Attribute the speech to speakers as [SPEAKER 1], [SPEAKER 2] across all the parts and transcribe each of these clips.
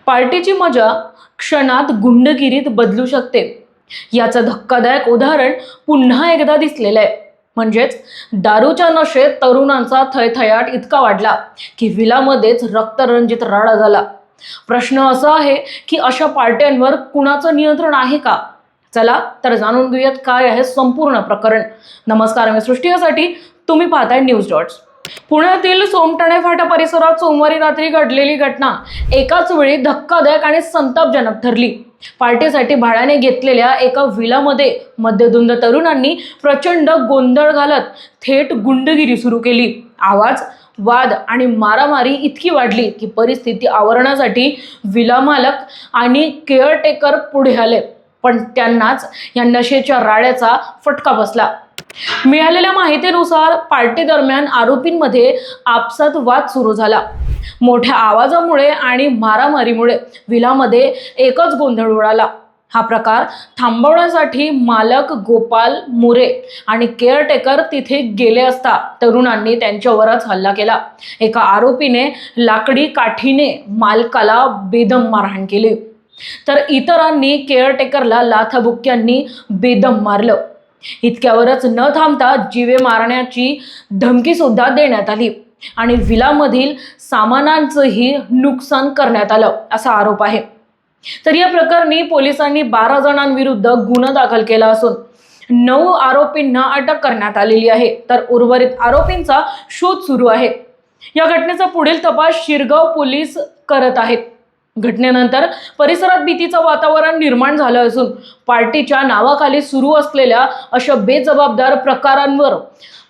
[SPEAKER 1] पार्टीची मजा क्षणात गुंडगिरीत बदलू शकते याचं धक्कादायक उदाहरण पुन्हा एकदा दिसलेलं आहे। म्हणजेच दारूच्या नशेत तरुणांचा थयथयाट इतका वाढला की विलामध्येच रक्तरंजित राडा झाला। प्रश्न असा आहे की अशा पार्ट्यांवर कुणाचं नियंत्रण आहे का? चला तर जाणून घेऊयात काय आहे संपूर्ण प्रकरण। नमस्कार, मी सृष्टीसाठी, तुम्ही पाहताय न्यूज डॉट्स। पुण्यातील सोमटणे फाटा परिसरात सोमवारी रात्री घडलेली घटना एकाच वेळी धक्कादायक आणि संतापजनक ठरली। पार्टीसाठी भाड्याने घेतलेल्या एका विलामध्ये मध्यधुंद तरुणांनी प्रचंड गोंधळ घालत थेट गुंडगिरी सुरू केली। आवाज, वाद आणि मारामारी इतकी वाढली की परिस्थिती आवरण्यासाठी विला मालक आणि केअरटेकर पुढे आले, पण त्यांनाच या नशेच्या राड्याचा फटका बसला। मिळालेल्या माहितीनुसार पार्टी दरम्यान आरोपींमध्ये आपसात वाद सुरू झाला। मोठ्या आवाजामुळे आणि मारामारीमुळे विलामध्ये एकच गोंधळ उडाला। हा प्रकार थांबवण्यासाठी मालक गोपाल मोरे आणि केअरटेकर तिथे गेले असता तरुणांनी त्यांच्यावरच हल्ला केला। एका आरोपीने लाकडी काठीने मालकाला बेदम मारहाण केली, तर इतरांनी केअरटेकरला लाथाबुक्क्यांनी बेदम मारलं। इतक्यावरच न थांबता जीवे मारण्याची धमकी सुद्धा देण्यात आली आणि विलामधील सामानांचंही नुकसान करण्यात आलं असा आरोप आहे। तर या प्रकरणी पोलिसांनी 12 जणांविरुद्ध गुन्हा दाखल केला असून 9 आरोपींना अटक करण्यात आलेली आहे, तर उर्वरित आरोपींचा शोध सुरू आहे। या घटनेचा पुढील तपास शिरगाव पोलीस करत आहेत। घटनेनंतर परिसरात भीतीचं वातावरण निर्माण झालं असून पार्टीच्या नावाखाली सुरू असलेल्या अशा बेजबाबदार प्रकारांवर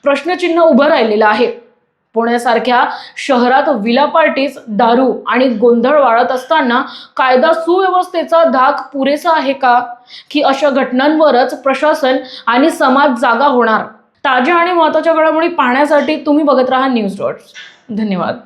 [SPEAKER 1] प्रश्नचिन्ह उभं राहिलेलं आहे। पुण्यासारख्या शहरात विला पार्टीज, दारू आणि गोंधळ वाढत असताना कायदा सुव्यवस्थेचा धाक पुरेसा आहे का, की अशा घटनांवरच प्रशासन आणि समाज जागा होणार? ताज्या आणि महत्त्वाच्या घडामोडी पाहण्यासाठी तुम्ही बघत राहा न्यूज डॉट्स। धन्यवाद।